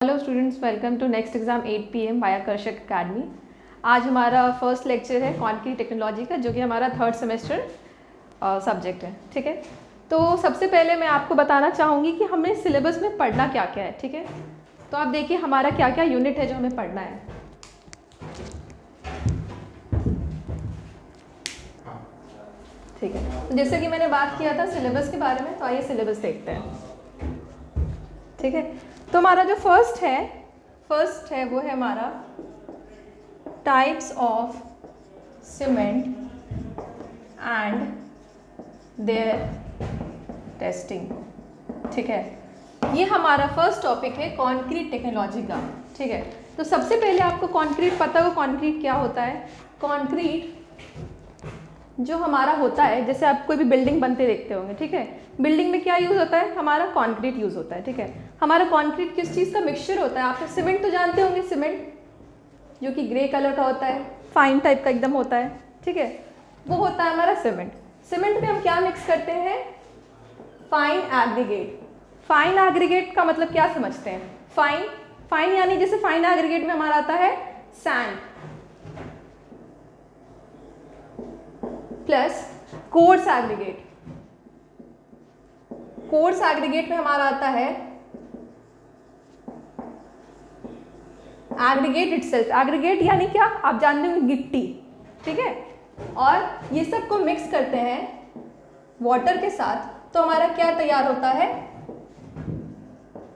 Hello students, welcome to next exam 8 PM by Aakarshak academy. आज हमारा first lecture है quantity technology का, जो कि हमारा थर्ड सेमेस्टर सब्जेक्ट है। ठीक है, तो सबसे पहले मैं आपको बताना चाहूँगी कि हमें सिलेबस में पढ़ना क्या क्या है। ठीक है, तो आप देखिए हमारा क्या क्या यूनिट है जो हमें पढ़ना है। ठीक है, तो जैसे कि मैंने बात किया था सिलेबस के बारे में, तो आइए सिलेबस देखते हैं। ठीक है, तो हमारा जो फर्स्ट है वो है हमारा types of cement and their testing. ठीक है, ये हमारा फर्स्ट टॉपिक है कंक्रीट टेक्नोलॉजी का। ठीक है, तो सबसे पहले आपको कंक्रीट पता हो कंक्रीट क्या होता है। कंक्रीट जो हमारा होता है, जैसे आप कोई भी बिल्डिंग बनते देखते होंगे। ठीक है, बिल्डिंग में क्या यूज़ होता है, हमारा कंक्रीट यूज़ होता है। ठीक है, हमारा कंक्रीट किस चीज़ का मिक्सचर होता है। आप सीमेंट तो जानते होंगे, सीमेंट जो कि ग्रे कलर का होता है, फाइन टाइप का एकदम होता है। ठीक है, वो होता है हमारा सीमेंट। सीमेंट में हम क्या मिक्स करते हैं, फाइन एग्रीगेट। फाइन एग्रीगेट का मतलब क्या समझते हैं, फाइन यानी जैसे फाइन एग्रीगेट में हमारा आता है sand plus coarse aggregate. Coarse aggregate में हमारा आता है एग्रीगेट इटसेल्फ। एग्रीगेट यानी क्या, आप जानते होंगे गिट्टी। ठीक है, और ये सब को मिक्स करते हैं वाटर के साथ, तो हमारा क्या तैयार होता है,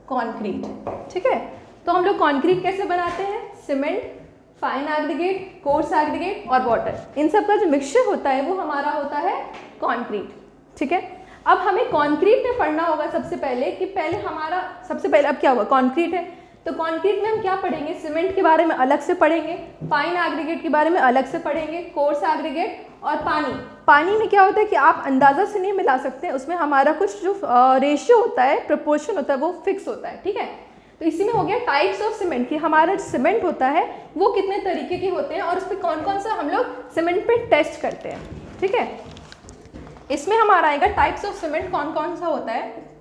कंक्रीट। ठीक है, तो हम लोग कंक्रीट कैसे बनाते हैं, cement, fine aggregate, coarse aggregate और वाटर, इन सब का जो मिक्सचर होता है वो हमारा होता है कंक्रीट। ठीक है, अब हमें कंक्रीट में पढ़ना होगा सबसे पहले कि सबसे पहले अब क्या हुआ, कंक्रीट है, तो कंक्रीट में हम क्या पढ़ेंगे, सीमेंट के बारे में अलग से पढ़ेंगे, फाइन एग्रीगेट के बारे में अलग से पढ़ेंगे, कोर्स एग्रीगेट और पानी में क्या होता है कि आप अंदाज़ा से नहीं मिला सकते, उसमें हमारा कुछ जो रेशियो होता है, प्रोपोर्शन होता है, वो फिक्स होता है। ठीक है, तो इसी में हो गया टाइप्स ऑफ सीमेंट कि हमारा सीमेंट होता है वो कितने तरीके के होते हैं और उस पर कौन कौन सा हम लोग सीमेंट पे टेस्ट करते हैं। ठीक है, इसमें हमारा आएगा टाइप्स ऑफ सीमेंट कौन कौन सा होता है,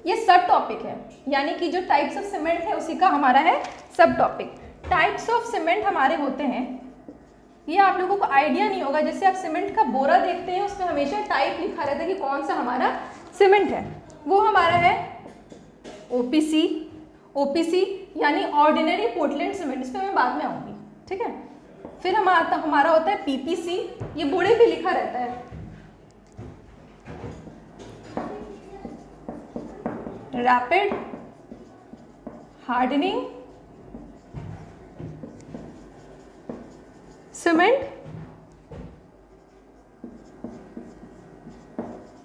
ये सब टॉपिक है, यानी कि जो टाइप्स ऑफ सीमेंट है उसी का हमारा है सब टॉपिक। टाइप्स ऑफ सीमेंट हमारे होते हैं, ये आप लोगों को आइडिया नहीं होगा, जैसे आप सीमेंट का बोरा देखते हैं उसमें हमेशा टाइप लिखा रहता है कि कौन सा हमारा सीमेंट है। वो हमारा है ओपीसी यानी ऑर्डिनरी पोर्टलैंड सीमेंट, इस पर मैं बाद में आऊँगी। ठीक है, फिर हमारा होता है पीपीसी, ये बोरे पे लिखा रहता है। Rapid hardening cement,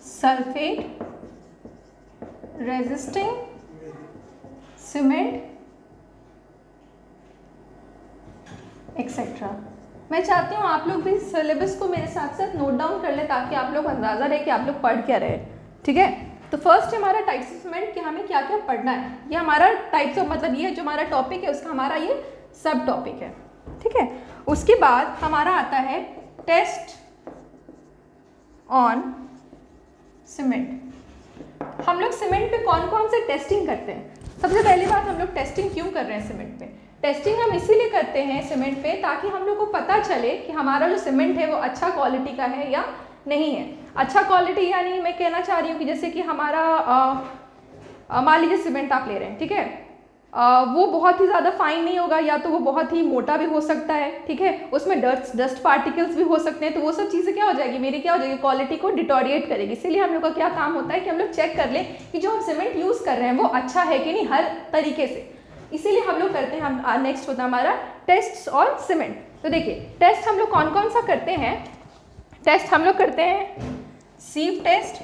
sulphate resisting cement etcetera. मैं चाहती हूँ आप लोग भी सिलेबस को मेरे साथ साथ नोट डाउन कर ले, ताकि आप लोग अंदाज़ा रहे कि आप लोग पढ़ क्या रहे। ठीक है, तो फर्स्ट हमारा टाइप्स ऑफ सीमेंट कि हमें क्या क्या पढ़ना है, ये हमारा टाइप्स ऑफ मतलब ये जो हमारा टॉपिक है उसका हमारा ये सब टॉपिक है। ठीक है, उसके बाद हमारा आता है टेस्ट ऑन सीमेंट। हम लोग सीमेंट पे कौन कौन से टेस्टिंग करते हैं। सबसे पहली बात, हम लोग टेस्टिंग क्यों कर रहे हैं सीमेंट पे, टेस्टिंग हम इसीलिए करते हैं सीमेंट पे ताकि हम लोग को पता चले कि हमारा जो सीमेंट है वो अच्छा क्वालिटी का है या नहीं है। अच्छा क्वालिटी यानी मैं कहना चाह रही हूँ कि जैसे कि हमारा मान लीजिए सीमेंट आप ले रहे हैं। ठीक है, वो बहुत ही ज़्यादा फाइन नहीं होगा, या तो वो बहुत ही मोटा भी हो सकता है। ठीक है, उसमें डस्ट पार्टिकल्स भी हो सकते हैं, तो वो सब चीज़ें क्या हो जाएगी, मेरी क्या हो जाएगी, क्वालिटी को डिटोरिएट करेगी। इसीलिए हम लोग का क्या काम होता है कि हम लोग चेक कर लें कि जो हम सीमेंट यूज़ कर रहे हैं वो अच्छा है कि नहीं, हर तरीके से। इसीलिए हम लोग करते हैं, हम नेक्स्ट होता है हमारा टेस्ट और सीमेंट। तो देखिए टेस्ट हम लोग कौन कौन सा करते हैं। टेस्ट हम लोग करते हैं सीव टेस्ट।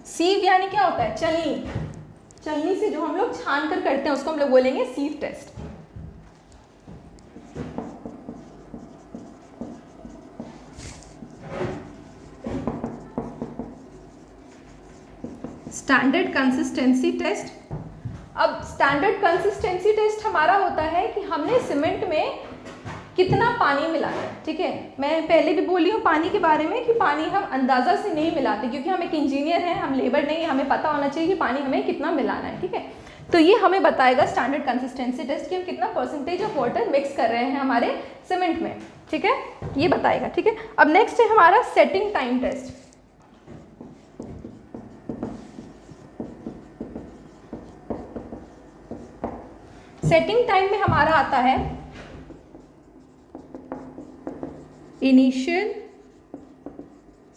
सीव यानी क्या होता है, चलनी से जो हम लोग छान कर करते हैं उसको हम लोग बोलेंगे sieve test. Standard consistency test. अब स्टैंडर्ड कंसिस्टेंसी टेस्ट हमारा होता है कि हमने सीमेंट में कितना पानी मिलाना है। ठीक है, मैं पहले भी बोली हूँ पानी के बारे में कि पानी हम अंदाज़ा से नहीं मिलाते, क्योंकि हम एक इंजीनियर हैं, हम लेबर नहीं, हमें पता होना चाहिए कि पानी हमें कितना मिलाना है। ठीक है, तो ये हमें बताएगा स्टैंडर्ड कंसिस्टेंसी टेस्ट कि हम कितना परसेंटेज ऑफ वाटर मिक्स कर रहे हैं हमारे सीमेंट में, ठीक है, ये बताएगा, ठीक है। अब नेक्स्ट है हमारा setting time test. Setting time में हमारा आता है initial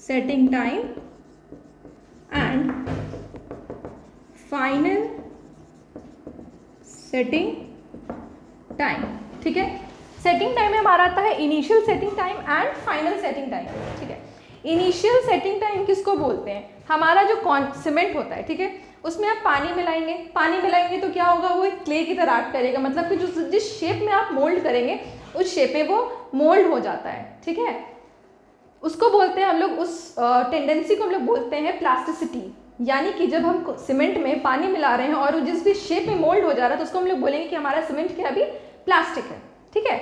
setting time and final setting time, ठीक है। सेटिंग टाइम में हमारा आता है initial setting time and final setting time, ठीक है। इनिशियल सेटिंग टाइम किसको बोलते हैं? हमारा जो सीमेंट होता है, ठीक है, उसमें आप पानी मिलाएंगे तो क्या होगा, वो एक क्ले की तरह एक्ट करेगा, मतलब कि जो जिस शेप में आप मोल्ड करेंगे उस शेप में वो मोल्ड हो जाता है, ठीक है। उसको बोलते हैं हम लोग, उस टेंडेंसी को हम लोग बोलते हैं प्लास्टिसिटी, यानी कि जब हम सीमेंट में पानी मिला रहे हैं और वो जिस भी शेप में मोल्ड हो जा रहा है तो उसको हम लोग बोलेंगे कि हमारा सीमेंट क्या अभी प्लास्टिक है, ठीक है।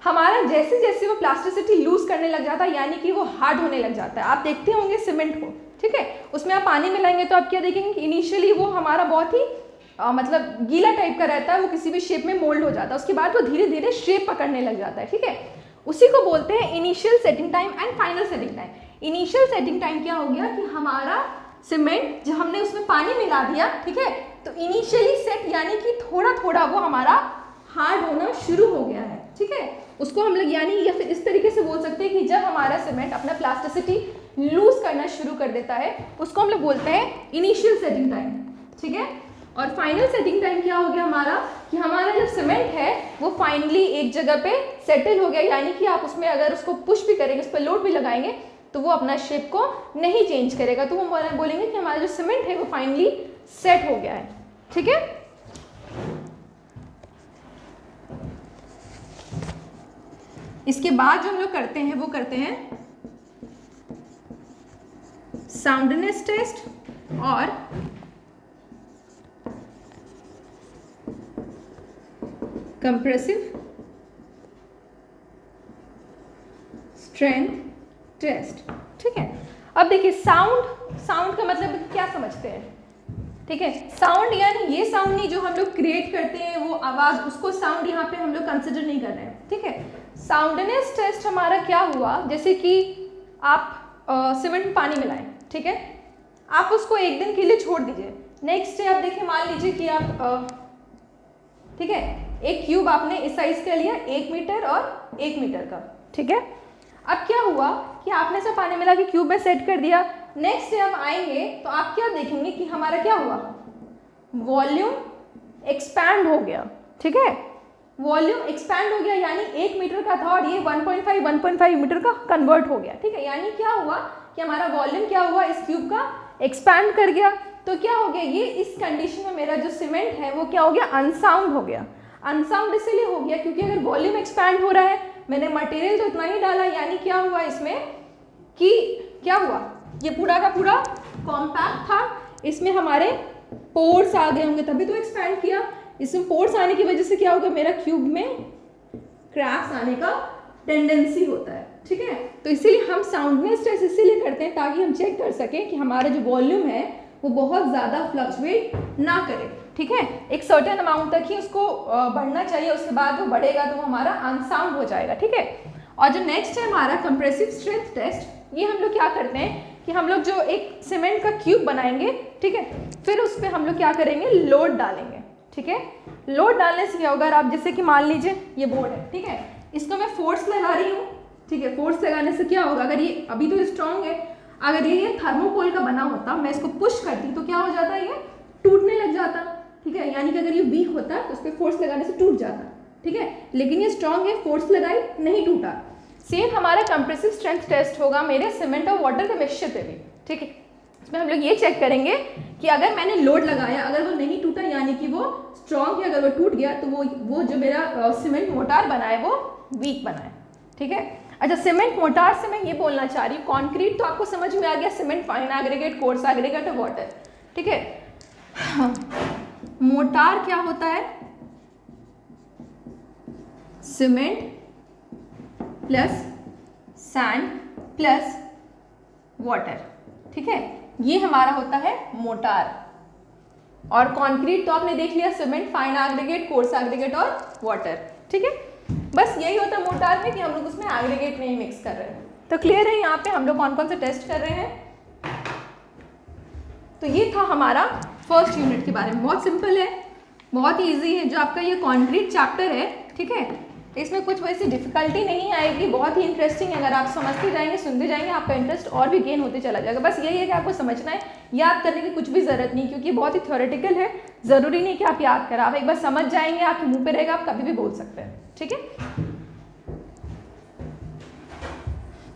हमारा जैसे जैसे वो प्लास्टिसिटी लूज करने लग जाता है यानी कि वो हार्ड होने लग जाता है, आप देखते होंगे सीमेंट को, ठीक है, उसमें आप पानी मिलाएंगे तो आप क्या देखेंगे कि इनिशियली वो हमारा बहुत ही मतलब गीला टाइप का रहता है, वो किसी भी शेप में मोल्ड हो जाता है, उसके बाद वो धीरे धीरे शेप पकड़ने लग जाता है, ठीक है। उसी को बोलते हैं initial setting time and final setting time. Initial setting time क्या हो गया कि हमारा सीमेंट जब हमने उसमें पानी मिला दिया, ठीक है, तो इनिशियली सेट यानी कि थोड़ा थोड़ा वो हमारा हार्ड होना शुरू हो गया है, ठीक है। उसको हम लोग यानी या फिर इस तरीके से बोल सकते हैं कि जब हमारा सीमेंट अपना प्लास्टिसिटी लूज करना शुरू कर देता है उसको हम लोग बोलते हैं इनिशियल सेटिंग टाइम, ठीक है। और फाइनल सेटिंग टाइम क्या हो गया हमारा कि हमारा जो सीमेंट है वो फाइनली एक जगह पे सेटल हो गया, यानी कि आप उसमें अगर उसको पुश भी करेंगे, उस पर लोड भी लगाएंगे तो वो अपना शेप को नहीं चेंज करेगा, तो वो बोलेंगे कि हमारा जो सीमेंट है वो फाइनली सेट हो गया है, ठीक है। इसके बाद जो हम लोग करते हैं वो करते हैं साउंडनेस टेस्ट और कंप्रेसिव स्ट्रेंथ टेस्ट, ठीक है। अब देखिए साउंड का मतलब क्या समझते हैं, ठीक है। साउंड यानी ये साउंड नहीं जो हम लोग क्रिएट करते हैं वो आवाज़, उसको साउंड यहाँ पे हम लोग कंसिडर नहीं कर रहे हैं, ठीक है। साउंडनेस टेस्ट हमारा क्या हुआ, जैसे कि आप सीमेंट में पानी मिलाएं, ठीक है, आप उसको एक दिन के लिए छोड़ दीजिए, नेक्स्ट डे आप देखिए, मान लीजिए कि आप ठीक है एक क्यूब आपने इस साइज का लिया 1 मीटर और 1 मीटर का, ठीक है। अब क्या हुआ कि आपने सब पानी मिला के क्यूब में सेट कर दिया, नेक्स्ट डे आप आएंगे तो आप क्या देखेंगे कि हमारा क्या हुआ, वॉल्यूम एक्सपैंड हो गया, ठीक है। वॉल्यूम एक्सपैंड हो गया यानी 1 मीटर का था और ये 1.5 मीटर का कन्वर्ट हो गया, ठीक है। यानी क्या हुआ कि हमारा वॉल्यूम क्या हुआ इस क्यूब का एक्सपैंड कर गया, तो क्या हो गया, ये इस कंडीशन में मेरा जो सीमेंट है वो क्या हो गया, अनसाउंड हो गया। अनसाउंड इसलिए हो गया क्योंकि अगर वॉल्यूम एक्सपैंड हो रहा है, मैंने मटेरियल तो इतना ही डाला, यानी क्या हुआ इसमें कि क्या हुआ, ये पूरा का पूरा कॉम्पैक्ट था, इसमें हमारे पोर्स आ गए होंगे तभी तो एक्सपैंड किया, इसमें पोर्स आने की वजह से क्या होगा, मेरा क्यूब में क्रैक्स आने का टेंडेंसी होता है, ठीक है। तो इसीलिए हम साउंडनेस टेस्ट इसीलिए करते हैं ताकि हम चेक कर सकें कि हमारा जो वॉल्यूम है वो बहुत ज़्यादा फ्लक्चुएट ना करे, ठीक है। एक सर्टेन अमाउंट तक ही उसको बढ़ना चाहिए, उसके बाद वो बढ़ेगा तो वो हमारा अनसाउंड हो जाएगा, ठीक है। और जो नेक्स्ट है हमारा कंप्रेसिव स्ट्रेंथ टेस्ट, ये हम लोग क्या करते हैं कि हम लोग जो एक सीमेंट का क्यूब बनाएंगे, ठीक है, फिर उस पर हम लोग क्या करेंगे, लोड डालेंगे, ठीक है। लोड डालने से क्या होगा, आप जैसे कि मान लीजिए ये बोर्ड है, ठीक है, इसको मैं फोर्स लगा रही हूँ, ठीक है, फोर्स लगाने से क्या होगा, अगर ये अभी तो स्ट्रॉन्ग है, अगर ये थर्मोकोल का बना होता, मैं इसको पुश करती तो क्या हो जाता, ये टूटने लग जाता, ठीक है। यानी कि अगर ये वीक होता तो उस पर फोर्स लगाने से टूट जाता, ठीक है, लेकिन ये स्ट्रॉन्ग है, फोर्स लगाई नहीं टूटा। सेम हमारा कंप्रेसिव स्ट्रेंथ टेस्ट होगा मेरे सीमेंट और वाटर के मिक्सचर पे भी, ठीक है। इसमें हम लोग ये चेक करेंगे कि अगर मैंने लोड लगाया, अगर वो नहीं टूटा यानी कि वो स्ट्रॉन्ग है, अगर वो टूट गया तो वो जो मेरा सीमेंट मोटार बना है वो वीक बना है, ठीक है। अच्छा, सीमेंट मोटार से मैं ये बोलना चाह रही हूँ, कॉन्क्रीट तो आपको समझ में आ गया, cement fine aggregate, coarse aggregate और वाटर, ठीक है। मोटार क्या होता है, cement plus sand plus water, ठीक है, ये हमारा होता है मोटार। और कंक्रीट तो आपने देख लिया, cement, fine aggregate, coarse aggregate और वाटर। ठीक है, बस यही होता है मोर्टार में कि हम लोग उसमें एग्रीगेट नहीं मिक्स कर रहे हैं। तो क्लियर है यहाँ पे हम लोग कौन कौन से टेस्ट कर रहे हैं। तो ये था हमारा फर्स्ट यूनिट के बारे में, बहुत सिंपल है, बहुत ईजी है। जो आपका ये कंक्रीट चैप्टर है, ठीक है, इसमें कुछ वैसी डिफिकल्टी नहीं आएगी, बहुत ही इंटरेस्टिंग है। अगर आप समझते जाएंगे, सुनते जाएंगे, आपका इंटरेस्ट और भी गेन होते चला जाएगा। बस यही है कि आपको समझना है, याद करने की कुछ भी ज़रूरत नहीं, क्योंकि बहुत ही थ्योरेटिकल है, ज़रूरी नहीं कि आप याद करें। आप एक बार समझ जाएंगे, आपके मुंह पे रहेगा, आप कभी भी बोल सकते हैं। ठीक है,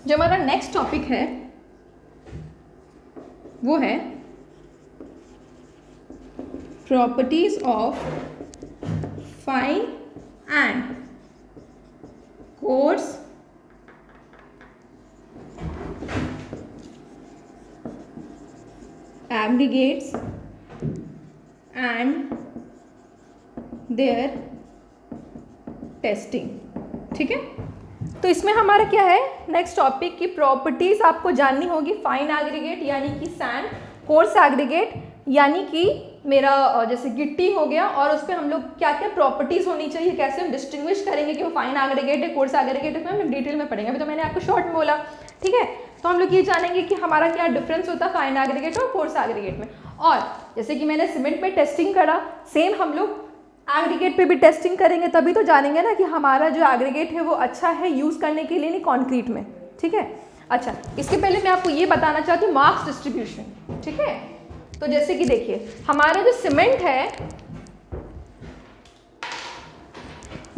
जो हमारा नेक्स्ट टॉपिक है वो है properties of fine and coarse aggregates and their testing. ठीक है, तो इसमें हमारा क्या है नेक्स्ट टॉपिक की प्रॉपर्टीज आपको जाननी होगी। फाइन एग्रीगेट यानी कि सैंड, कोर्स एग्रीगेट यानी कि मेरा जैसे गिट्टी हो गया, और उस पर हम लोग क्या क्या प्रॉपर्टीज होनी चाहिए, कैसे हम डिस्टिंग्विश करेंगे कि वो फाइन एग्रीगेट है, कोर्स एग्रीगेट है, हम लोग डिटेल में पढ़ेंगे। अभी तो मैंने आपको शॉर्ट में बोला। ठीक है, तो हम लोग ये जानेंगे कि हमारा क्या डिफरेंस होता है फाइन एग्रीगेट और कोर्स एग्रीगेट में। और जैसे कि मैंने सीमेंट में टेस्टिंग करा, सेम हम लोग एग्रीगेट पे भी टेस्टिंग करेंगे, तभी तो जानेंगे ना कि हमारा जो एग्रीगेट है वो अच्छा है यूज़ करने के लिए, नहीं कंक्रीट में। ठीक है, अच्छा, इसके पहले मैं आपको ये बताना चाहती हूँ मार्क्स डिस्ट्रीब्यूशन। ठीक है, तो जैसे कि देखिए हमारा जो सीमेंट है,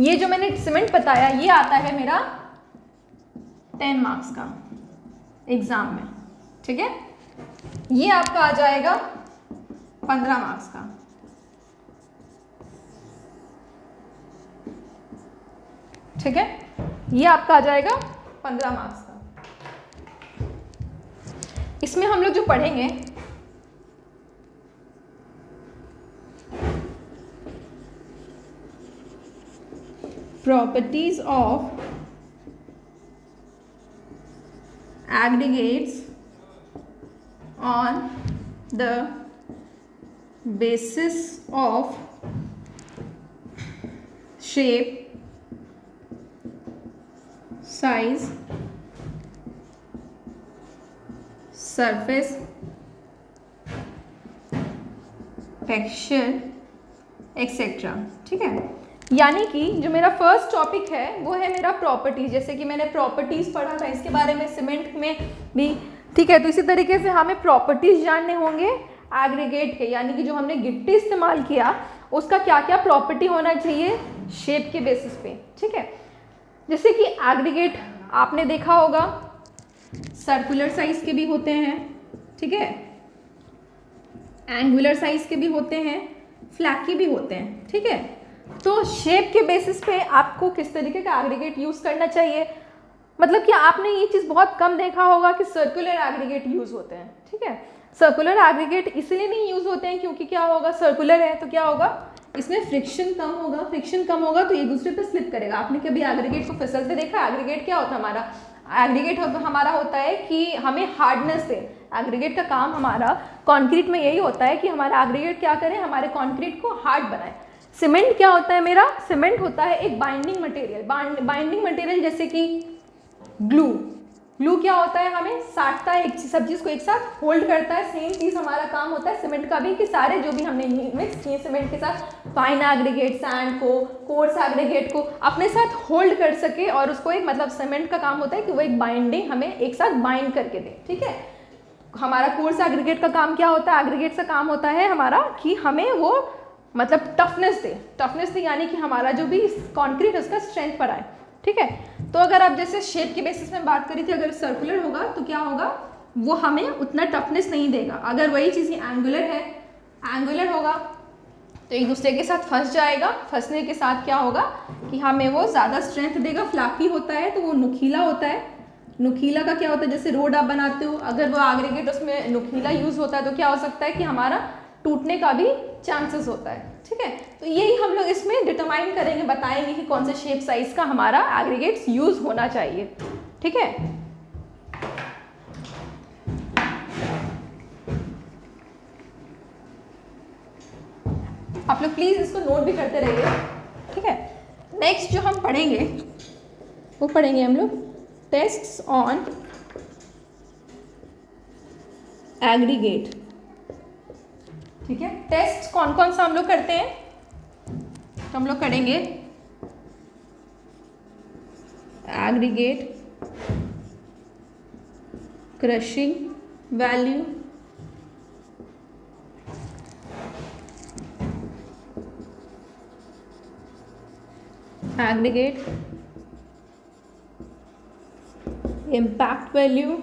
ये जो मैंने सीमेंट बताया, ये आता है मेरा 10 मार्क्स का एग्जाम में। ठीक है, ये आपका आ जाएगा 15 मार्क्स का। ठीक है, ये आपका आ जाएगा 15 मार्क्स का। इसमें हम लोग जो पढ़ेंगे properties of aggregates on the basis of shape, size, surface, texture etcetera. ठीक है, यानी कि जो मेरा फर्स्ट टॉपिक है वो है मेरा प्रॉपर्टीज। जैसे कि मैंने प्रॉपर्टीज पढ़ा था इसके बारे में सीमेंट में भी। ठीक है, तो इसी तरीके से हमें प्रॉपर्टीज जानने होंगे एग्रीगेट के, यानी कि जो हमने गिट्टी इस्तेमाल किया उसका क्या क्या प्रॉपर्टी होना चाहिए शेप के बेसिस पे। ठीक है, जैसे कि एग्रीगेट आपने देखा होगा सर्कुलर साइज के भी होते हैं, ठीक है, एंगुलर साइज के भी होते हैं, फ्लैकी भी होते हैं। ठीक है, तो शेप के बेसिस पे आपको किस तरीके का एग्रीगेट यूज़ करना चाहिए, मतलब कि आपने ये चीज़ बहुत कम देखा होगा कि सर्कुलर एग्रीगेट यूज़ होते हैं। ठीक है, सर्कुलर एग्रीगेट इसलिए नहीं यूज़ होते हैं क्योंकि क्या होगा, सर्कुलर है तो क्या होगा, इसमें फ्रिक्शन कम होगा, फ्रिक्शन कम होगा तो एक दूसरे पे स्लिप करेगा। आपने कभी एग्रीगेट को फिसलते देखा? एग्रीगेट क्या होता है हमारा, एग्रीगेट हमारा होता है कि हमें हार्डनेस दे। एग्रीगेट का काम हमारा कंक्रीट में यही होता है कि हमारा एग्रीगेट क्या करे, हमारे कंक्रीट को हार्ड बनाए। सीमेंट क्या होता है मेरा, सीमेंट होता है एक बाइंडिंग मटेरियल। बाइंडिंग मटेरियल जैसे कि ग्लू, ग्लू क्या होता है, हमें साटता है, एक सब चीज़ को एक साथ होल्ड करता है। सेम चीज़ हमारा काम होता है सीमेंट का भी कि सारे जो भी हमने मिक्स किए सीमेंट के साथ, फाइन एग्रीगेट, सैंड को, कोर्स एग्रीगेट को अपने साथ होल्ड कर सके, और उसको एक मतलब सीमेंट का काम होता है कि वो एक बाइंडिंग हमें एक साथ बाइंड करके दे। ठीक है, हमारा कोर्स एग्रीगेट का काम क्या होता है, एग्रीगेट का काम होता है हमारा कि हमें वो मतलब टफनेस दे, यानी कि हमारा जो भी कंक्रीट है उसका स्ट्रेंथ बढ़ाए। ठीक है, तो अगर आप जैसे शेप के बेसिस में बात करी थी, अगर सर्कुलर होगा तो क्या होगा, वो हमें उतना टफनेस नहीं देगा। अगर वही चीज़ एंगुलर है, एंगुलर होगा तो एक दूसरे के साथ फंस जाएगा, फंसने के साथ क्या होगा कि हमें वो ज़्यादा स्ट्रेंथ देगा। फ्लैकी होता है तो वो नुकीला होता है। नुकीला का क्या होता है, जैसे रोड आप बनाते हो, अगर वो एग्रीगेट उसमें नुकीला यूज़ होता है तो क्या हो सकता है कि हमारा टूटने का भी चांसेस होता है। ठीक है, तो यही हम लोग इसमें डिटरमाइन करेंगे, बताएंगे कि कौन से शेप साइज का हमारा एग्रीगेट्स यूज होना चाहिए। ठीक है, आप लोग प्लीज़ इसको नोट भी करते रहिए, ठीक है। नेक्स्ट जो हम पढ़ेंगे वो पढ़ेंगे हम लोग टेस्ट्स ऑन एग्रीगेट, ठीक है। टेस्ट कौन कौन सा हम लोग करते हैं, तो हम लोग करेंगे aggregate crushing value, aggregate impact value,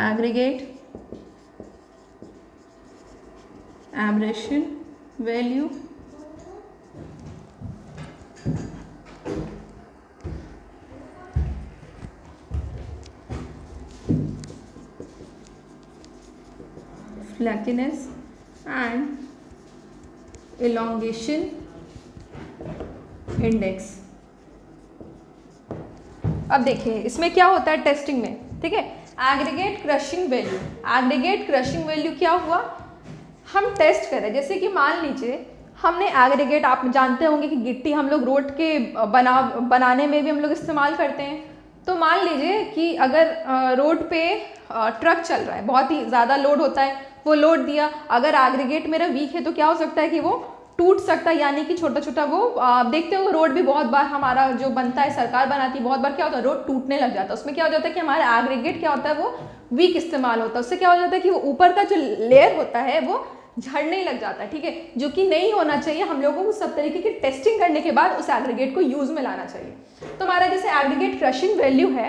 aggregate abrasion value, flakiness and elongation index। अब देखिए इसमें क्या होता है टेस्टिंग में, ठीक है। Aggregate crushing value, aggregate crushing value क्या हुआ, हम टेस्ट करें, जैसे कि मान लीजिए हमने एग्रीगेट, आप जानते होंगे कि गिट्टी हम लोग रोड के बनाने में भी हम लोग इस्तेमाल करते हैं। तो मान लीजिए कि अगर रोड पे ट्रक चल रहा है, बहुत ही ज़्यादा लोड होता है, वो लोड दिया, अगर एग्रीगेट मेरा वीक है तो क्या हो सकता है कि वो टूट सकता है, यानी कि छोटा छोटा वो देखते हो रोड भी बहुत बार हमारा जो बनता है, सरकार बनाती है, बहुत बार क्या होता है रोड टूटने लग जाता है। उसमें क्या हो जाता है कि हमारा एग्रीगेट क्या होता है वो वीक इस्तेमाल होता है। उससे क्या हो जाता है कि वो ऊपर का जो लेयर होता है वो झड़ने लग जाता है, ठीक है, जो कि नहीं होना चाहिए। हम लोगों को सब तरीके की टेस्टिंग करने के बाद उस एग्रीगेट को यूज में लाना चाहिए। तो हमारा जैसे एग्रीगेट क्रशिंग वैल्यू है,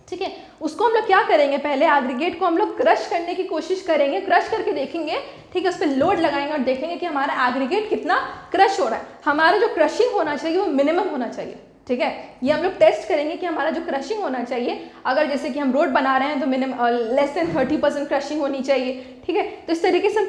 ठीक है, उसको हम लोग क्या करेंगे, पहले एग्रीगेट को हम लोग क्रश करने की कोशिश करेंगे, क्रश करके देखेंगे, ठीक है, उस पर लोड लगाएंगे और देखेंगे कि हमारा एग्रीगेट कितना क्रश हो रहा है। हमारा जो क्रशिंग होना चाहिए वो मिनिमम होना चाहिए, ठीक है। ये हम लोग टेस्ट करेंगे कि हमारा जो क्रशिंग होना चाहिए, अगर जैसे कि हम रोड बना रहे हैं तो मिनिमम लेस देन 30% क्रशिंग होनी चाहिए, ठीक है। तो इस तरीके से हम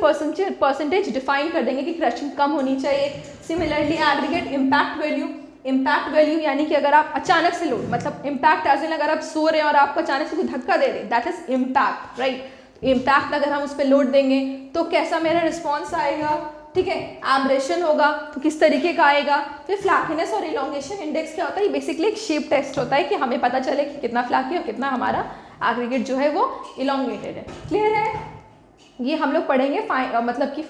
परसेंटेज डिफाइन कर देंगे कि क्रशिंग कम होनी चाहिए। Similarly aggregate impact value, impact value यानी कि अगर आप अचानक से लोड, मतलब इम्पैक्ट एज इन अगर आप सो रहे हैं और आपको अचानक से कोई धक्का दे रहे, that is impact, right. Impact अगर हम उस पर लोड देंगे तो कैसा मेरा रिस्पॉन्स आएगा, ठीक है। एब्रेशन होगा तो किस तरीके का आएगा। फिर फ्लैकीनेस और इलोंगेशन इंडेक्स क्या होता है, ये बेसिकली एक शेप टेस्ट होता है कि हमें पता चले कि कितना फ्लैकी और कितना हमारा एग्रीगेट जो है वो इलोंगेटेड है। क्लियर है, ये हम लोग पढ़ेंगे मतलब कि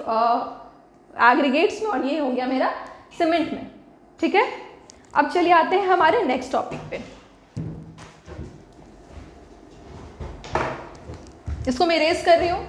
एग्रीगेट्स में, और ये हो गया मेरा सीमेंट में, ठीक है। अब चलिए आते हैं हमारे नेक्स्ट टॉपिक पे। इसको मैं इरेज कर रही हूँ।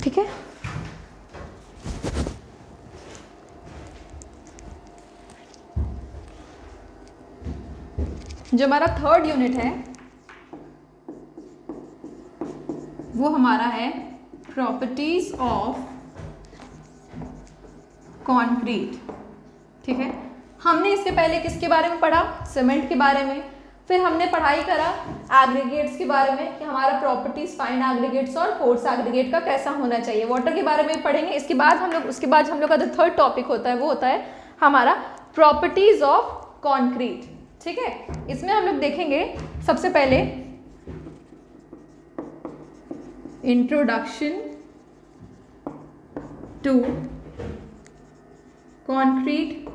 ठीक है, जो हमारा थर्ड यूनिट है वो हमारा है प्रॉपर्टीज ऑफ कंक्रीट, ठीक है। हमने इसके पहले किसके बारे में पढ़ा, सीमेंट के बारे में। फिर हमने पढ़ाई करा एग्रीगेट्स के बारे में कि हमारा प्रॉपर्टीज फाइन एग्रीगेट्स और कोर्स एग्रीगेट का कैसा होना चाहिए। वाटर के बारे में पढ़ेंगे। इसके बाद हम लोग का जो थर्ड टॉपिक होता है वो होता है हमारा प्रॉपर्टीज ऑफ कंक्रीट, ठीक है। इसमें हम लोग देखेंगे सबसे पहले introduction to concrete,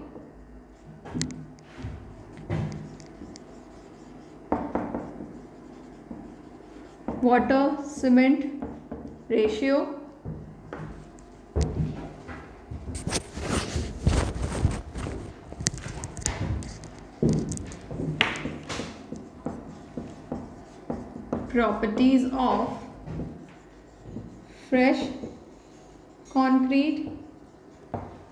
water cement ratio, properties of fresh concrete।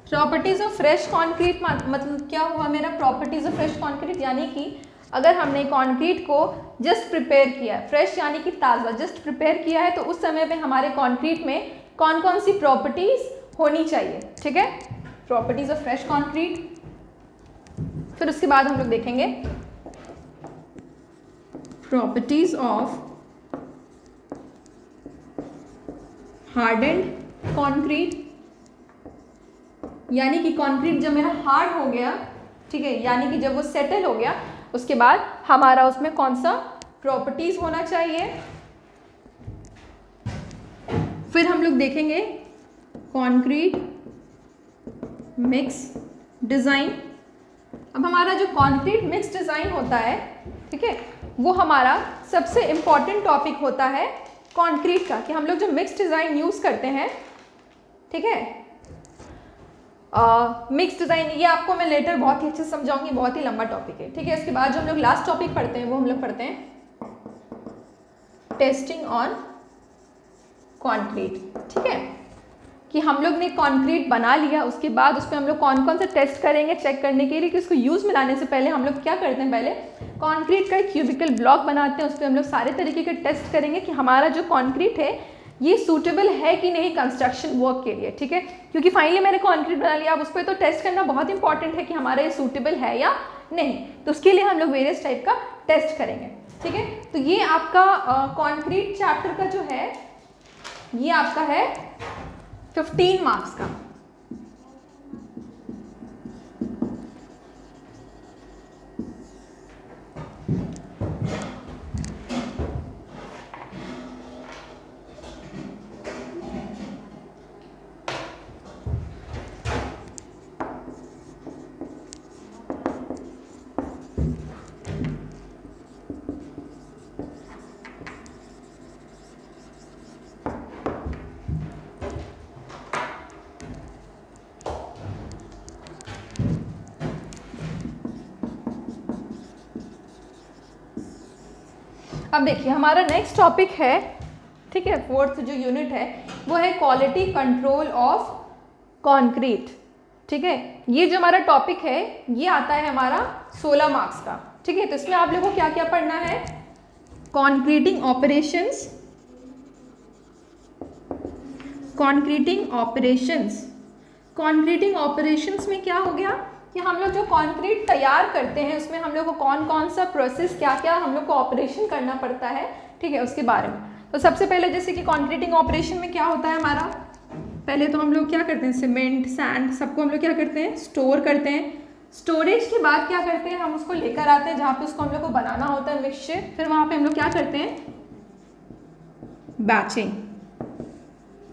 Properties of fresh concrete मतलब क्या हुआ मेरा, प्रॉपर्टीज ऑफ फ्रेश कंक्रीट यानी कि अगर हमने कंक्रीट को जस्ट प्रिपेयर किया, फ्रेश यानी कि ताज़ा, जस्ट प्रिपेयर किया है, तो उस समय पे हमारे कंक्रीट में कौन कौन सी प्रॉपर्टीज होनी चाहिए, ठीक है, प्रॉपर्टीज ऑफ फ्रेश कंक्रीट। फिर उसके बाद हम लोग देखेंगे प्रॉपर्टीज ऑफ हार्डेंड कंक्रीट, यानी कि कंक्रीट जब मेरा हार्ड हो गया, ठीक है, यानी कि जब वो सेटल हो गया, उसके बाद हमारा उसमें कौन सा प्रॉपर्टीज होना चाहिए। फिर हम लोग देखेंगे कंक्रीट मिक्स डिज़ाइन। अब हमारा जो कंक्रीट मिक्स डिज़ाइन होता है, ठीक है, वो हमारा सबसे इम्पॉर्टेंट टॉपिक होता है कंक्रीट का, कि हम लोग जो मिक्स डिज़ाइन यूज़ करते हैं, ठीक है, मिक्स डिज़ाइन, ये आपको मैं लेटर बहुत ही अच्छे से समझाऊंगी, बहुत ही लंबा टॉपिक है, ठीक है। इसके बाद जो हम लोग लास्ट टॉपिक पढ़ते हैं वो हम लोग पढ़ते हैं टेस्टिंग ऑन कंक्रीट, ठीक है, कि हम लोग ने कंक्रीट बना लिया, उसके बाद उस पर हम लोग कौन कौन सा टेस्ट करेंगे चेक करने के लिए कि उसको यूज़ में लाने से पहले हम लोग क्या करते हैं, पहले कंक्रीट का एक क्यूबिकल ब्लॉक बनाते हैं, उस पर हम लोग सारे तरीके के टेस्ट करेंगे कि हमारा जो कंक्रीट है ये सूटेबल है कि नहीं कंस्ट्रक्शन वर्क के लिए, ठीक है, क्योंकि फाइनली मैंने कंक्रीट बना लिया, अब उस पर तो टेस्ट करना बहुत इंपॉर्टेंट है कि हमारा ये सूटेबल है या नहीं, तो उसके लिए हम लोग वेरियस टाइप का टेस्ट करेंगे, ठीक है। तो ये आपका कंक्रीट चैप्टर का जो है, ये आपका है 15 मार्क्स का। अब देखिए हमारा नेक्स्ट टॉपिक है, ठीक है, फोर्थ जो यूनिट है वो है क्वालिटी कंट्रोल ऑफ कंक्रीट, ठीक है। ये जो हमारा टॉपिक है ये आता है हमारा 16 मार्क्स का, ठीक है। तो इसमें आप लोगों को क्या क्या पढ़ना है, concreting operations, concreting operations, concreting operations में क्या हो गया कि हम लोग जो कंक्रीट तैयार करते हैं उसमें हम लोग को कौन कौन सा प्रोसेस, क्या क्या हम लोग को ऑपरेशन करना पड़ता है, ठीक है, उसके बारे में। तो सबसे पहले जैसे कि कंक्रीटिंग ऑपरेशन में क्या होता है हमारा, पहले तो हम लोग क्या करते हैं, सीमेंट सैंड सबको हम लोग क्या करते हैं, स्टोर करते हैं। स्टोरेज के बाद क्या करते हैं, हम उसको लेकर आते हैं जहाँ पे उसको हम लोग को बनाना होता है मिक्सचर, फिर वहाँ पे हम लोग क्या करते हैं, बैचिंग।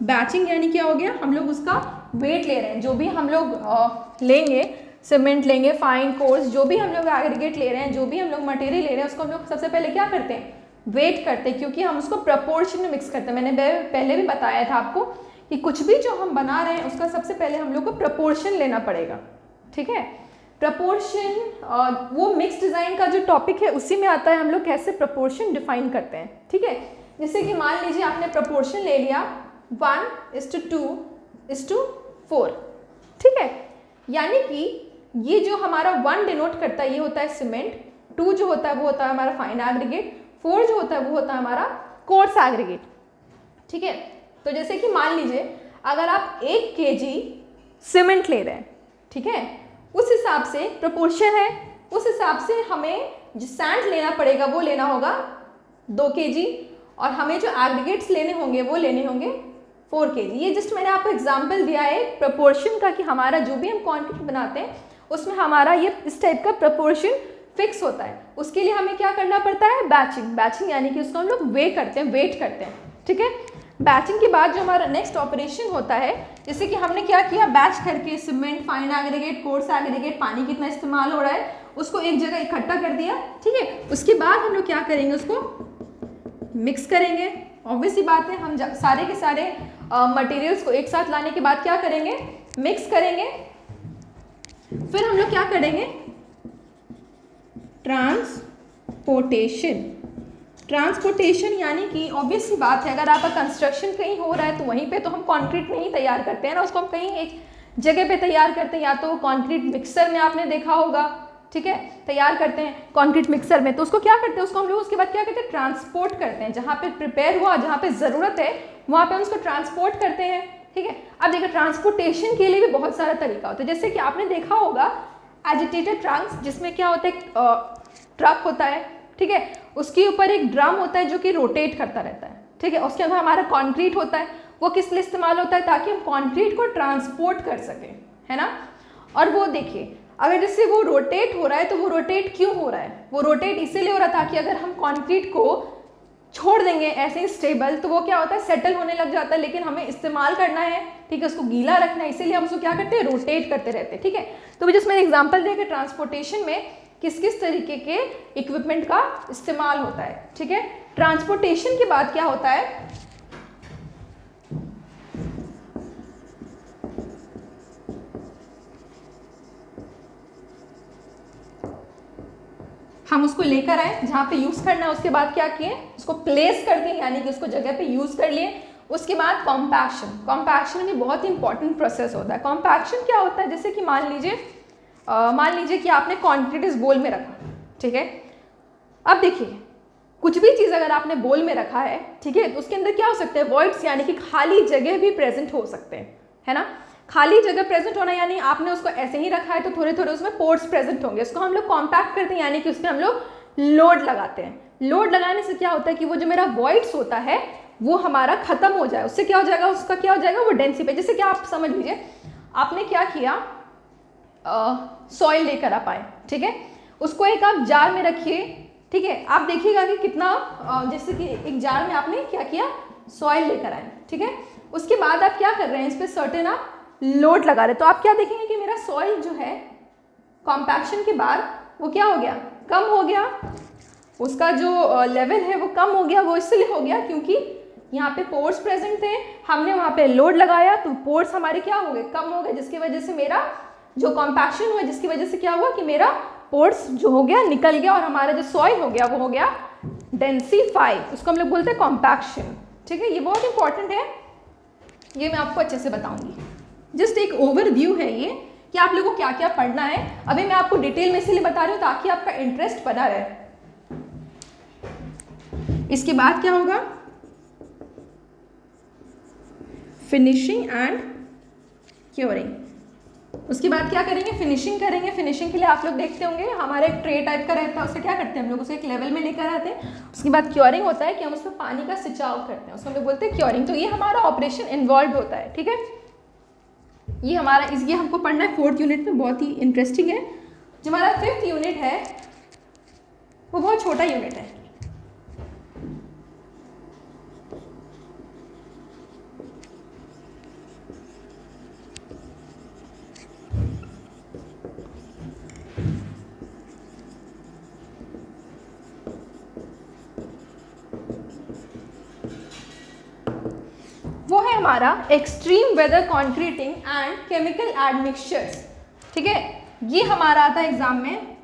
बैचिंग यानी क्या हो गया, हम लोग उसका वेट ले रहे हैं, जो भी हम लोग लेंगे, सीमेंट लेंगे, फाइन कोर्स, जो भी हम लोग एग्रीगेट ले रहे हैं, जो भी हम लोग मटेरियल ले रहे हैं, उसको हम लोग सबसे पहले क्या करते हैं, वेट करते हैं, क्योंकि हम उसको प्रपोर्शन में मिक्स करते हैं। मैंने पहले भी बताया था आपको कि कुछ भी जो हम बना रहे हैं उसका सबसे पहले हम लोग को प्रपोर्शन लेना पड़ेगा, ठीक है। प्रपोर्शन वो मिक्स डिज़ाइन का जो टॉपिक है उसी में आता है, हम लोग कैसे प्रपोर्शन डिफाइन करते हैं, ठीक है। जैसे कि मान लीजिए आपने प्रपोर्शन ले लिया 1:2:4, ठीक है, यानी कि ये जो हमारा 1 डिनोट करता है ये होता है सीमेंट, 2 जो होता है वो होता है हमारा फाइन एग्रीगेट, 4 जो होता है वो होता है हमारा कोर्स एग्रीगेट, ठीक है। तो जैसे कि मान लीजिए अगर आप 1 kg सीमेंट ले रहे हैं, ठीक है, उस हिसाब से प्रोपोर्शन है, उस हिसाब से हमें जो सैंड लेना पड़ेगा वो लेना होगा 2 kg, और हमें जो एग्रीगेट्स लेने होंगे वो लेने होंगे 4 kg। ये जस्ट मैंने आपको एग्जांपल दिया है प्रोपोर्शन का कि हमारा जो भी हम कंक्रीट बनाते हैं उसमें हमारा ये इस टाइप का प्रोपोर्शन फिक्स होता है, उसके लिए हमें क्या करना पड़ता है, बैचिंग। बैचिंग यानी कि उसको हम लोग वेट करते हैं, ठीक है। बैचिंग के बाद जो हमारा नेक्स्ट ऑपरेशन होता है, जैसे कि हमने क्या किया, बैच करके cement, fine aggregate, coarse aggregate, पानी कितना इस्तेमाल हो रहा है उसको एक जगह इकट्ठा कर दिया, ठीक है। उसके बाद हम लोग क्या करेंगे, उसको मिक्स करेंगे। ऑब्वियस सी बात है, हम सारे के सारे मटेरियल्स को एक साथ लाने के बाद क्या करेंगे, मिक्स करेंगे। फिर हम लोग क्या करेंगे, ट्रांसपोर्टेशन यानी कि ऑब्वियस सी बात है, अगर आपका कंस्ट्रक्शन कहीं हो रहा है तो वहीं पे तो हम कंक्रीट नहीं तैयार करते हैं ना, उसको हम कहीं एक जगह पे तैयार करते हैं, या तो कंक्रीट मिक्सर में आपने देखा होगा, ठीक है, तैयार करते हैं कंक्रीट मिक्सर में। तो उसको क्या करते हैं, उसको हम लोग उसके बाद क्या करते हैं, ट्रांसपोर्ट करते हैं। जहाँ पे प्रिपेयर हुआ, जहाँ पे ज़रूरत है वहाँ पे हम उसको ट्रांसपोर्ट करते हैं, ठीक है। अब देखिए ट्रांसपोर्टेशन के लिए भी बहुत सारा तरीका होता है, जैसे कि आपने देखा होगा एजिटेटेड ट्रक्स, जिसमें क्या होता है, ट्रक होता है, ठीक है, उसके ऊपर एक ड्रम होता है जो कि रोटेट करता रहता है, ठीक है। उसके अंदर हमारा कंक्रीट होता है, वो किस लिए इस्तेमाल होता है, ताकि हम कंक्रीट को ट्रांसपोर्ट कर सकें, है ना। और वो देखिए, अगर जैसे वो रोटेट हो रहा है तो वो रोटेट क्यों हो रहा है, वो रोटेट इसीलिए हो रहा है ताकि अगर हम कंक्रीट को छोड़ देंगे ऐसे ही स्टेबल तो वो क्या होता है, सेटल होने लग जाता है, लेकिन हमें इस्तेमाल करना है, ठीक है, उसको गीला रखना है, इसीलिए हम उसको क्या करते हैं, रोटेट करते रहते हैं, ठीक है। तो जिसमें एग्जांपल देकर ट्रांसपोर्टेशन में किस किस तरीके के इक्विपमेंट का इस्तेमाल होता है, ठीक है। ट्रांसपोर्टेशन के बाद क्या होता है, हम उसको लेकर आए जहाँ पे यूज़ करना है, उसके बाद क्या किए, उसको प्लेस कर दिए, यानी कि उसको जगह पे यूज़ कर लिए। उसके बाद कॉम्पैक्शन भी बहुत इंपॉर्टेंट प्रोसेस होता है। कॉम्पैक्शन क्या होता है, जैसे कि मान लीजिए कि आपने कंक्रीट इस बोल में रखा, ठीक है। अब देखिए, कुछ भी चीज़ अगर आपने बोल में रखा है, ठीक है, तो उसके अंदर क्या हो सकते हैं, वॉइड्स, यानी कि खाली जगह भी प्रेजेंट हो सकते हैं, है ना। खाली जगह प्रेजेंट होना यानी आपने उसको ऐसे ही रखा है तो थोड़े थोड़े उसमें पोर्स प्रेजेंट होंगे, उसको हम लोग कॉम्पैक्ट करते हैं, यानी कि उसमें हम लोग लोड लगाते हैं। लोड लगाने से क्या होता है कि वो जो मेरा वॉइड्स होता है वो हमारा खत्म हो जाए, उससे क्या हो जाएगा, उसका क्या हो जाएगा, वो डेंसिटी। जैसे कि आप समझ लीजिए, आपने क्या किया, सॉइल लेकर आप आए, ठीक है, उसको एक आप जार में रखिए, ठीक है। आप देखिएगा कि कितना, जैसे कि एक जार में आपने क्या किया, सॉइल लेकर आए, ठीक है। उसके बाद आप क्या कर रहे हैं, इस पर सर्टेन आप लोड लगा रहे, तो आप क्या देखेंगे कि मेरा सॉइल जो है कॉम्पैक्शन के बाद वो क्या हो गया, कम हो गया, उसका जो लेवल है वो कम हो गया। वो इसलिए हो गया क्योंकि यहाँ पे पोर्स प्रेजेंट थे, हमने वहाँ पे लोड लगाया तो पोर्स हमारे क्या हो गए, कम हो गए, जिसकी वजह से मेरा जो कॉम्पैक्शन हुआ, जिसकी वजह से क्या हुआ कि मेरा पोर्स जो हो गया निकल गया, और हमारा जो सॉइल हो गया वो हो गया डेंसिफाई, उसको हम लोग बोलते हैं कॉम्पैक्शन, ठीक है। ये बहुत इंपॉर्टेंट है, ये मैं आपको अच्छे से बताऊंगी। जस्ट एक ओवरव्यू है ये कि आप लोगों को क्या क्या पढ़ना है। अभी मैं आपको डिटेल में इसलिए बता रही हूँ ताकि आपका इंटरेस्ट बना रहे। इसके बाद क्या होगा, फिनिशिंग एंड क्योरिंग। उसके बाद क्या करेंगे, फिनिशिंग करेंगे। फिनिशिंग के लिए आप लोग देखते होंगे हमारा एक ट्रे टाइप का रहता है, उससे क्या करते हैं हम लोग, उसे एक लेवल में लेकर आते हैं। उसके बाद क्योरिंग होता है कि हम उसमें पानी का सिंचाव करते हैं, उसको हम लोग बोलते हैं क्योरिंग। तो ये हमारा ऑपरेशन इन्वॉल्व होता है, ठीक है। ये हमारा ये हमको पढ़ना है 4th यूनिट में, बहुत ही इंटरेस्टिंग है। जो हमारा 5th यूनिट है वो बहुत छोटा यूनिट है। वो है हमारा extreme weather concreting and chemical admixtures, ठीक है। ये हमारा आता है एग्जाम में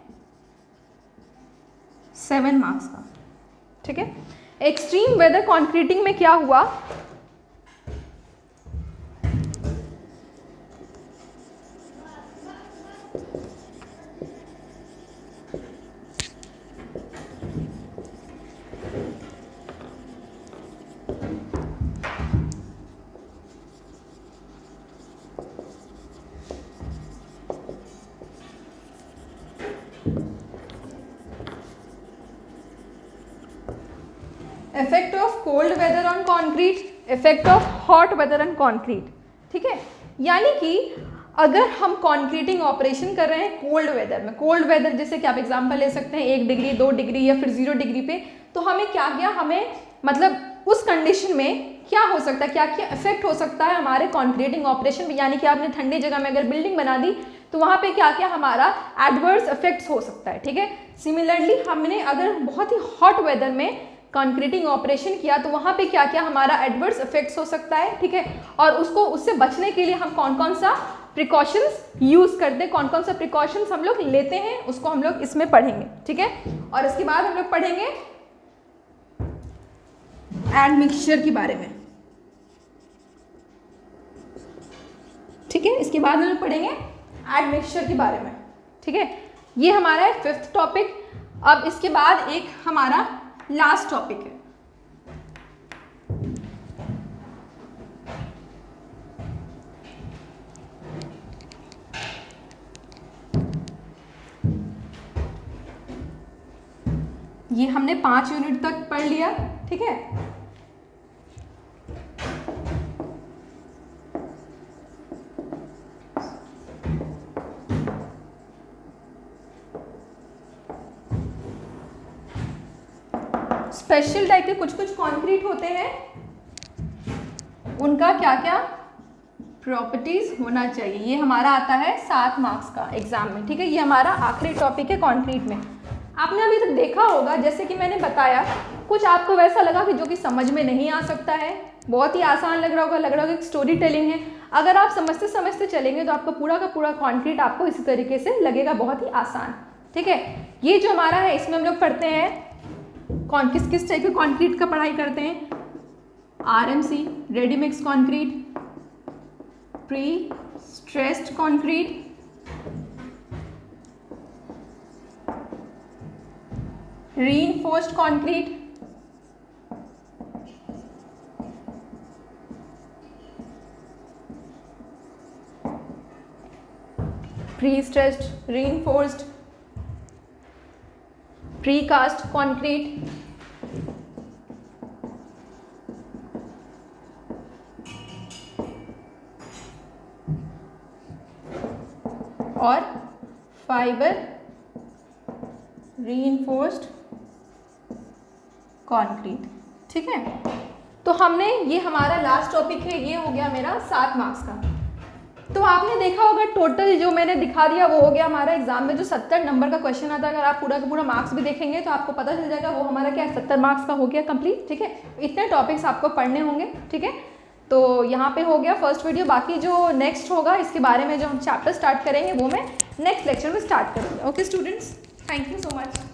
7 मार्क्स का, ठीक है। एक्सट्रीम वेदर कॉन्क्रीटिंग में क्या हुआ, effect of cold weather on concrete, effect of hot weather on concrete, ठीक है। यानी कि अगर हम कॉन्क्रीटिंग ऑपरेशन कर रहे हैं कोल्ड वेदर में, कोल्ड वेदर जैसे कि आप एग्जांपल ले सकते हैं 1 डिग्री 2 डिग्री या फिर 0 डिग्री पे, तो हमें क्या क्या हमें मतलब उस कंडीशन में क्या हो सकता है, क्या क्या इफेक्ट हो सकता है हमारे कॉन्क्रीटिंग ऑपरेशन में, यानी कि आपने ठंडी जगह में अगर बिल्डिंग बना दी तो वहाँ पे क्या क्या हमारा एडवर्स इफेक्ट्स हो सकता है, ठीक है। सिमिलरली हमने अगर बहुत ही हॉट वेदर में कॉन्क्रीटिंग ऑपरेशन किया तो वहाँ पे क्या क्या हमारा एडवर्स इफेक्ट्स हो सकता है, ठीक है। और उससे बचने के लिए हम कौन कौन सा प्रिकॉशंस यूज़ करते हैं, कौन कौन सा प्रिकॉशंस हम लोग लेते हैं, उसको हम लोग इसमें पढ़ेंगे, ठीक है। और इसके बाद हम लोग पढ़ेंगे एडमिक्सचर के बारे में, ठीक है। इसके बाद हम लोग पढ़ेंगे एडमिक्सचर के बारे में, ठीक है। ये हमारा है 5th टॉपिक। अब इसके बाद एक हमारा लास्ट टॉपिक है, ये हमने 5 यूनिट तक पढ़ लिया, ठीक है। स्पेशल टाइप के कुछ कुछ कंक्रीट होते हैं, उनका क्या क्या प्रॉपर्टीज होना चाहिए, ये हमारा आता है 7 मार्क्स का एग्जाम में, ठीक है। ये हमारा आखिरी टॉपिक है कंक्रीट में। आपने अभी तक देखा होगा, जैसे कि मैंने बताया, कुछ आपको वैसा लगा कि जो कि समझ में नहीं आ सकता है, बहुत ही आसान लग रहा होगा एक स्टोरी टेलिंग है। अगर आप समझते समझते चलेंगे तो आपका पूरा का पूरा कंक्रीट आपको इसी तरीके से लगेगा, बहुत ही आसान, ठीक है। ये जो हमारा है इसमें हम लोग पढ़ते हैं किस किस टाइप के कंक्रीट का पढ़ाई करते हैं, RMC ready mix concrete, pre stressed concrete, reinforced concrete, pre-stressed, reinforced, precast concrete, और फाइबर reinforced कंक्रीट, ठीक है। तो हमने ये हमारा लास्ट टॉपिक है, ये हो गया मेरा 7 मार्क्स का। तो आपने देखा होगा टोटल जो मैंने दिखा दिया वो हो गया हमारा एग्जाम में जो 70 नंबर का क्वेश्चन आता है। अगर आप पूरा का पूरा मार्क्स भी देखेंगे तो आपको पता चल जाएगा वो हमारा क्या 70 मार्क्स का हो गया कंप्लीट, ठीक है। इतने टॉपिक्स आपको पढ़ने होंगे, ठीक है। तो यहाँ पे हो गया फर्स्ट वीडियो। बाकी जो नेक्स्ट होगा इसके बारे में जो हम चैप्टर स्टार्ट करेंगे वो मैं नेक्स्ट लेक्चर में स्टार्ट करूँगी। Okay students, thank you so much.